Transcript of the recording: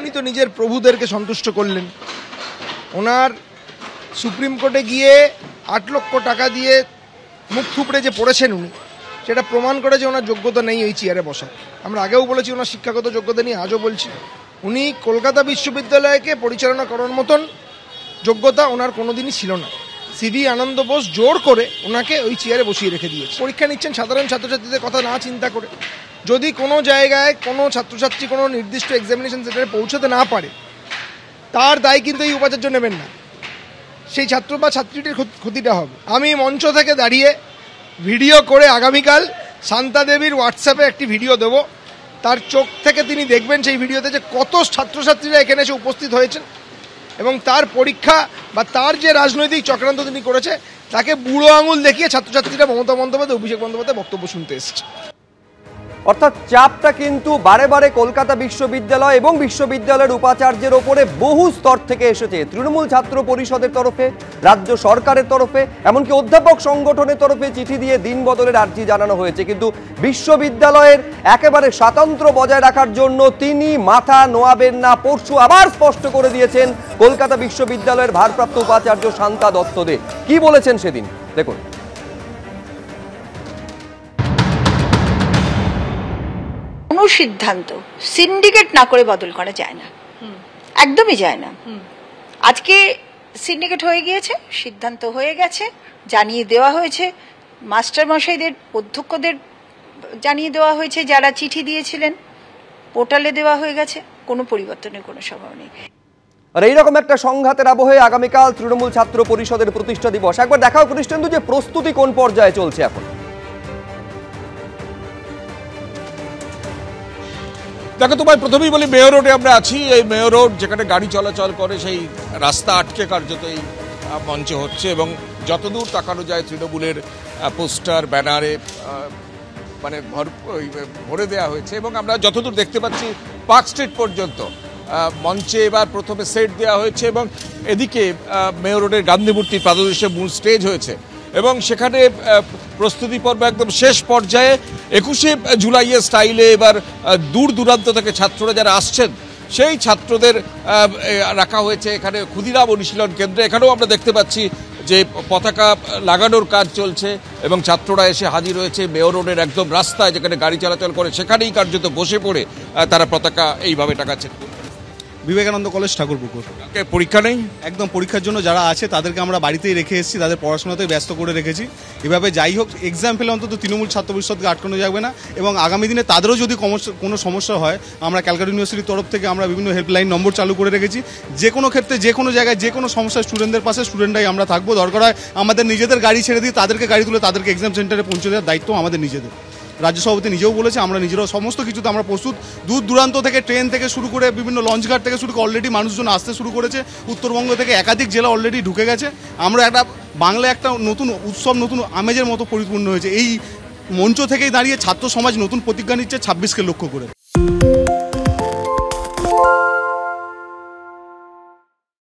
উনি তো নিজের প্রভুদেরকে সন্তুষ্ট করলেন। ওনার সুপ্রিম কোর্টে গিয়ে 8 লক্ষ টাকা দিয়ে মুখ থুপড়ে যে পড়েছেন উনি, সেটা প্রমাণ করে যে ওনার যোগ্যতা নেই ওই চেয়ারে বসার। আমরা আগেও বলেছি ওনার শিক্ষাগত যোগ্যতা নেই, আজও বলছি উনি কলকাতা বিশ্ববিদ্যালয়কে পরিচালনা করার মতন যোগ্যতা ওনার কোনোদিনই ছিল না। সিভি আনন্দ বোস জোর করে ওনাকে ওই চেয়ারে বসিয়ে রেখে দিয়েছে। পরীক্ষা নিচ্ছেন সাধারণ ছাত্রছাত্রীদের কথা না চিন্তা করে। যদি কোনো জায়গায় কোনো ছাত্রছাত্রী কোনো নির্দিষ্ট এক্সামিনেশন সেন্টারে পৌঁছতে না পারে, তার দায় কিন্তু এই উপাচার্য নেবেন না, সেই ছাত্র বা ছাত্রীটির ক্ষতিটা হবে। আমি মঞ্চ থেকে দাঁড়িয়ে ভিডিও করে আগামীকাল শান্তা দেবীর হোয়াটসঅ্যাপে একটি ভিডিও দেব, তার চোখ থেকে তিনি দেখবেন সেই ভিডিওতে যে কত ছাত্রছাত্রীরা এখানে এসে উপস্থিত হয়েছেন এবং তার পরীক্ষা বা তার যে রাজনৈতিক চক্রান্ত তিনি করেছে তাকে বুড়ো আঙুল দেখিয়ে ছাত্রছাত্রীরা মমতা বন্দ্যোপাধ্যায়, অভিষেক বন্দ্যোপাধ্যায় বক্তব্য শুনতে এসেছে। অর্থাৎ চাপটা কিন্তু বারে বারে কলকাতা বিশ্ববিদ্যালয় এবং বিশ্ববিদ্যালয়ের উপাচার্যের ওপরে বহু স্তর থেকে এসেছে। তৃণমূল ছাত্র পরিষদের তরফে, রাজ্য সরকারের তরফে, এমনকি অধ্যাপক সংগঠনের তরফে চিঠি দিয়ে দিন বদলের আর্জি জানানো হয়েছে, কিন্তু বিশ্ববিদ্যালয়ের একেবারে স্বাতন্ত্র্য বজায় রাখার জন্য তিনি মাথা নোয়াবেন না। পরশু আবার স্পষ্ট করে দিয়েছেন কলকাতা বিশ্ববিদ্যালয়ের ভারপ্রাপ্ত উপাচার্য শান্তা দত্ত দে। কি বলেছেন সেদিন দেখুন। কোনো সিদ্ধান্ত সিন্ডিকেট না করে বদল করা যায় না, একদমই যায় না। আজকে সিন্ডিকেট হয়ে গিয়েছে, সিদ্ধান্ত হয়ে গেছে, জানিয়ে দেওয়া হয়েছে মাস্টার মশাইদের, অধ্যক্ষদের জানিয়ে দেওয়া হয়েছে, যারা চিঠি দিয়েছিলেন পোর্টালে দেওয়া হয়ে গেছে, কোনো পরিবর্তনের কোনো সম্ভাবনা নেই। আর এইরকম একটা সংঘাতের আবহে আগামীকাল তৃণমূল ছাত্র পরিষদের প্রতিষ্ঠা দিবস। একবার দেখাও কৃষ্ণেন্দু যে প্রস্তুতি কোন পর্যায়ে চলছে এখন। দেখো, তোমায় প্রথমেই বলি মেয়র রোডে আমরা আছি। এই মেয়র রোড যেখানে গাড়ি চলাচল করে সেই রাস্তা আটকে কার্যত এই মঞ্চে হচ্ছে এবং যতদূর তাকানো যায় তৃণমূলের পোস্টার ব্যানারে মানে ভরে দেওয়া হয়েছে এবং আমরা যতদূর দেখতে পাচ্ছি পার্ক স্ট্রিট পর্যন্ত মঞ্চে এবার প্রথমে সেট দেওয়া হয়েছে এবং এদিকে মেয়র রোডের গান্ধী মূর্তির পাদদেশে মূল স্টেজ হয়েছে এবং সেখানে প্রস্তুতি পর্ব একদম শেষ পর্যায়ে। 21শে জুলাইয়ের স্টাইলে এবার দূর দূরান্ত থেকে ছাত্ররা যারা আসছেন সেই ছাত্রদের রাখা হয়েছে এখানে ক্ষুদিরাম অনুশীলন কেন্দ্রে। এখানেও আমরা দেখতে পাচ্ছি যে পতাকা লাগানোর কাজ চলছে এবং ছাত্ররা এসে হাজির হয়েছে মেয়র রোডের একদম রাস্তায় যেখানে গাড়ি চলাচল করে, সেখানেই কার্যত বসে পড়ে তারা পতাকা এইভাবে টাকাচ্ছেন। বিবেকানন্দ কলেজ ঠাকুরপুকুর। পরীক্ষা নেই, একদম পরীক্ষার জন্য যারা আছে তাদেরকে আমরা বাড়িতেই রেখে এসেছি, তাদের পড়াশোনাতেই ব্যস্ত করে রেখেছি। এভাবে যাই হোক এক্সাম ফেলে অন্তত তৃণমূল ছাত্র পরিষদকে আটকানো যাবে না এবং আগামী দিনে তাদেরও যদি কোনো সমস্যা হয় আমরা ক্যালকাটা ইউনিভার্সিটির তরফ থেকে আমরা বিভিন্ন হেল্পলাইন নম্বর চালু করে রেখেছি। যে কোনো ক্ষেত্রে যে কোনো জায়গায় যে কোনো সমস্যা স্টুডেন্টদের পাশে স্টুডেন্টরাই আমরা থাকবো। দরকার হয় আমাদের নিজেদের গাড়ি ছেড়ে দিয়ে তাদেরকে গাড়ি তুলে তাদেরকে এক্সাম সেন্টারে পৌঁছে দেওয়ার দায়িত্ব আমাদের নিজেদের। রাজ্য সভাপতি নিজেও বলেছে আমরা নিজেরাও সমস্ত কিছুতে আমরা প্রস্তুত। দূর দূরান্ত থেকে ট্রেন থেকে শুরু করে বিভিন্ন লঞ্চঘাট থেকে শুরু করে অলরেডি মানুষজন আসতে শুরু করেছে। উত্তরবঙ্গ থেকে একাধিক জেলা অলরেডি ঢুকে গেছে। আমরা একটা বাংলা একটা নতুন উৎসব, নতুন আমেজের মতো পরিপূর্ণ হয়েছে। এই মঞ্চ থেকেই দাঁড়িয়ে ছাত্র সমাজ নতুন প্রতিজ্ঞা নিচ্ছে 26কে লক্ষ্য করে।